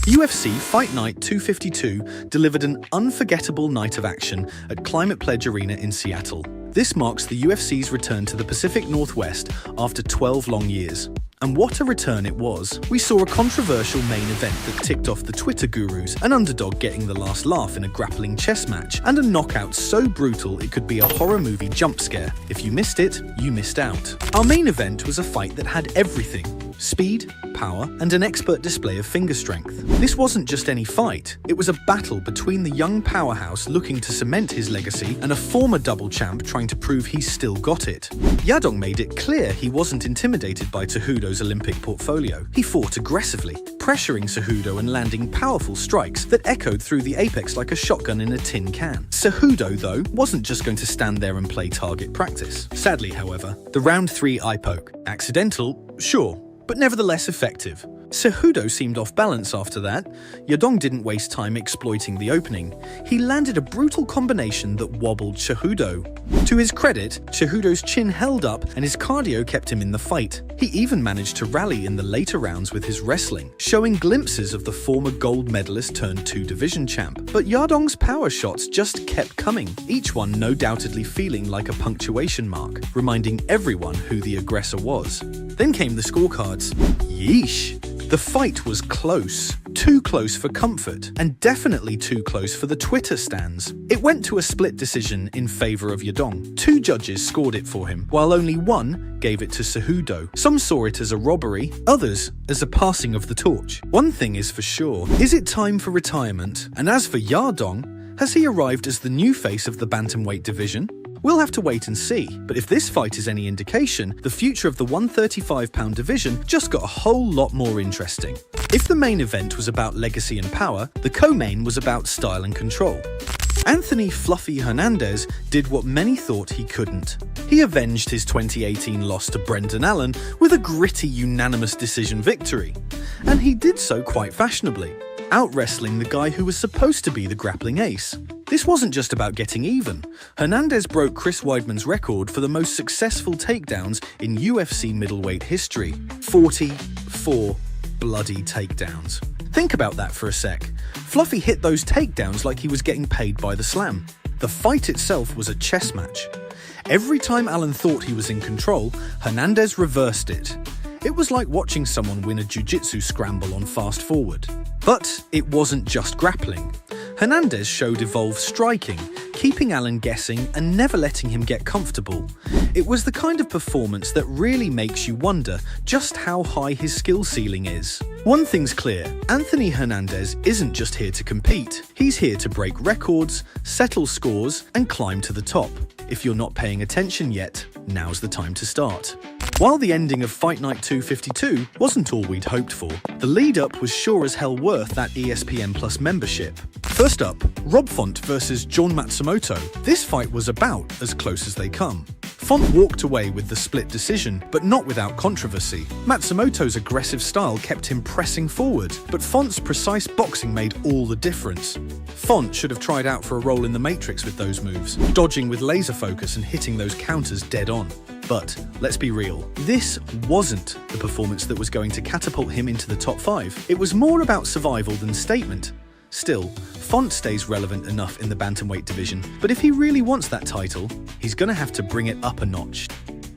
UFC Fight Night 252 delivered an unforgettable night of action at Climate Pledge Arena in Seattle. This marks the UFC's return to the Pacific Northwest after 12 long years. And what a return it was. We saw a controversial main event that ticked off the Twitter gurus, an underdog getting the last laugh in a grappling chess match, and a knockout so brutal it could be a horror movie jump scare. If you missed it, you missed out. Our main event was a fight that had everything: speed, power, and an expert display of finger strength. This wasn't just any fight, it was a battle between the young powerhouse looking to cement his legacy and a former double champ trying to prove he's still got it. Yadong made it clear he wasn't intimidated by Cejudo's Olympic portfolio. He fought aggressively, pressuring Cejudo and landing powerful strikes that echoed through the apex like a shotgun in a tin can. Cejudo, though, wasn't just going to stand there and play target practice. Sadly, however, the round 3 eye poke. Accidental, sure, but nevertheless effective. Cejudo seemed off balance after that. Yadong didn't waste time exploiting the opening. He landed a brutal combination that wobbled Cejudo. To his credit, Cejudo's chin held up and his cardio kept him in the fight. He even managed to rally in the later rounds with his wrestling, showing glimpses of the former gold medalist turned 2 division champ. But Yadong's power shots just kept coming, each one no doubtedly feeling like a punctuation mark, reminding everyone who the aggressor was. Then came the scorecards. Yeesh. The fight was close. Too close for comfort, and definitely too close for the Twitter stans. It went to a split decision in favor of Yadong. 2 judges scored it for him, while only 1 gave it to Cejudo. Some saw it as a robbery, others as a passing of the torch. One thing is for sure, is it time for retirement? And as for Yadong, has he arrived as the new face of the bantamweight division? We'll have to wait and see, but if this fight is any indication, the future of the 135-pound division just got a whole lot more interesting. If the main event was about legacy and power, the co-main was about style and control. Anthony "Fluffy" Hernandez did what many thought he couldn't. He avenged his 2018 loss to Brendan Allen with a gritty unanimous decision victory. And he did so quite fashionably, out-wrestling the guy who was supposed to be the grappling ace. This wasn't just about getting even. Hernandez broke Chris Weidman's record for the most successful takedowns in UFC middleweight history. 44 bloody takedowns. Think about that for a sec. Fluffy hit those takedowns like he was getting paid by the slam. The fight itself was a chess match. Every time Allen thought he was in control, Hernandez reversed it. It was like watching someone win a jiu-jitsu scramble on fast forward. But it wasn't just grappling. Hernandez showed evolved striking, keeping Allen guessing and never letting him get comfortable. It was the kind of performance that really makes you wonder just how high his skill ceiling is. One thing's clear, Anthony Hernandez isn't just here to compete. He's here to break records, settle scores, and climb to the top. If you're not paying attention yet, now's the time to start. While the ending of Fight Night 252 wasn't all we'd hoped for, the lead-up was sure as hell worth that ESPN Plus membership. First up, Rob Font versus John Matsumoto. This fight was about as close as they come. Font walked away with the split decision, but not without controversy. Matsumoto's aggressive style kept him pressing forward, but Font's precise boxing made all the difference. Font should have tried out for a role in the Matrix with those moves, dodging with laser focus and hitting those counters dead on. But let's be real, this wasn't the performance that was going to catapult him into the top 5. It was more about survival than statement. Still, Font stays relevant enough in the bantamweight division, but if he really wants that title, he's gonna have to bring it up a notch.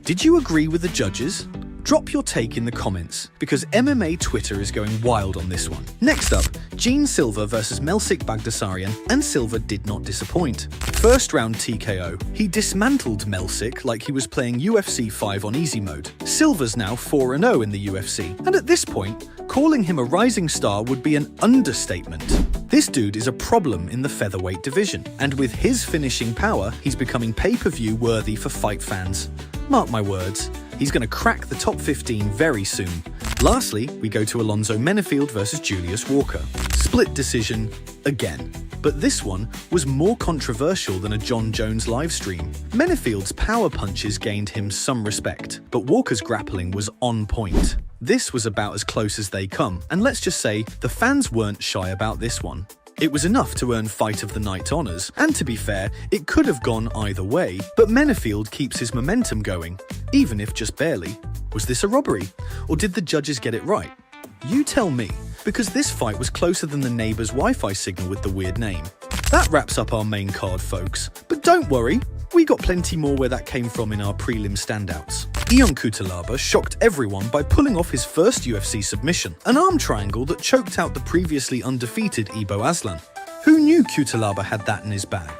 Did you agree with the judges? Drop your take in the comments, because MMA Twitter is going wild on this one. Next up, Gene Silva versus Melsik Bagdasaryan, and Silva did not disappoint. First round TKO, he dismantled Melsik like he was playing UFC 5 on easy mode. Silva's now 4-0 in the UFC, and at this point, calling him a rising star would be an understatement. This dude is a problem in the featherweight division, and with his finishing power, he's becoming pay-per-view worthy for fight fans. Mark my words, he's going to crack the top 15 very soon. Lastly, we go to Alonzo Menefield versus Julius Walker. Split decision again. But this one was more controversial than a John Jones livestream. Menefield's power punches gained him some respect, but Walker's grappling was on point. This was about as close as they come, and let's just say the fans weren't shy about this one. It was enough to earn Fight of the Night honors, and to be fair, it could have gone either way, but Menefield keeps his momentum going, even if just barely. Was this a robbery, or did the judges get it right? You tell me. because this fight was closer than the neighbor's Wi-Fi signal with the weird name. That wraps up our main card, folks. But don't worry, we got plenty more where that came from in our Prelim Standouts. Ion Cutelaba shocked everyone by pulling off his first UFC submission, an arm triangle that choked out the previously undefeated Ibo Aslan. Who knew Cutelaba had that in his bag?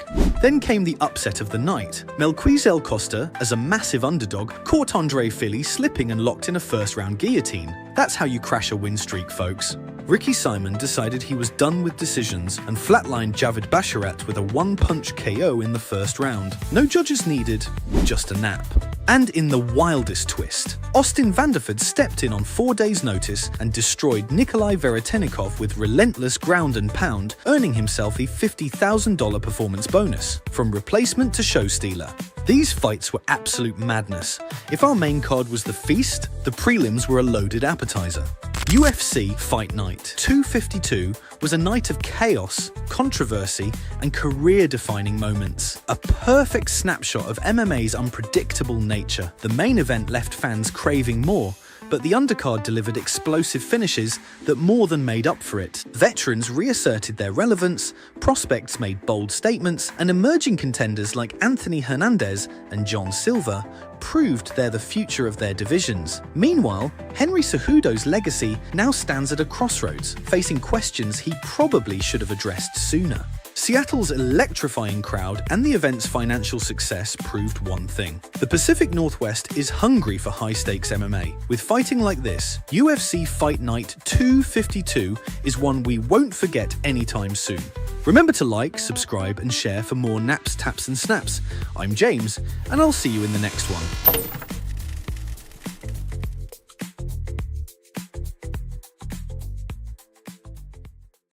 Then came the upset of the night. Melquizael Costa, as a massive underdog, caught Andre Fili slipping and locked in a first-round guillotine. That's how you crash a win streak, folks. Ricky Simon decided he was done with decisions and flatlined Javid Basharat with a one-punch KO in the first round. No judges needed, just a nap. And in the wildest twist, Austin Vanderford stepped in on 4 days' notice and destroyed Nikolai Veretennikov with relentless ground and pound, earning himself a $50,000 performance bonus, from replacement to show stealer. These fights were absolute madness. If our main card was the feast, the prelims were a loaded appetizer. UFC Fight Night 252 was a night of chaos, controversy, and career-defining moments. A perfect snapshot of MMA's unpredictable nature. The main event left fans craving more, but the undercard delivered explosive finishes that more than made up for it. Veterans reasserted their relevance, prospects made bold statements, and emerging contenders like Anthony Hernandez and John Silva proved they're the future of their divisions. Meanwhile, Henry Cejudo's legacy now stands at a crossroads, facing questions he probably should have addressed sooner. Seattle's electrifying crowd and the event's financial success proved one thing. The Pacific Northwest is hungry for high-stakes MMA. With fighting like this, UFC Fight Night 252 is one we won't forget anytime soon. Remember to like, subscribe, and share for more naps, taps, and snaps. I'm James, and I'll see you in the next one.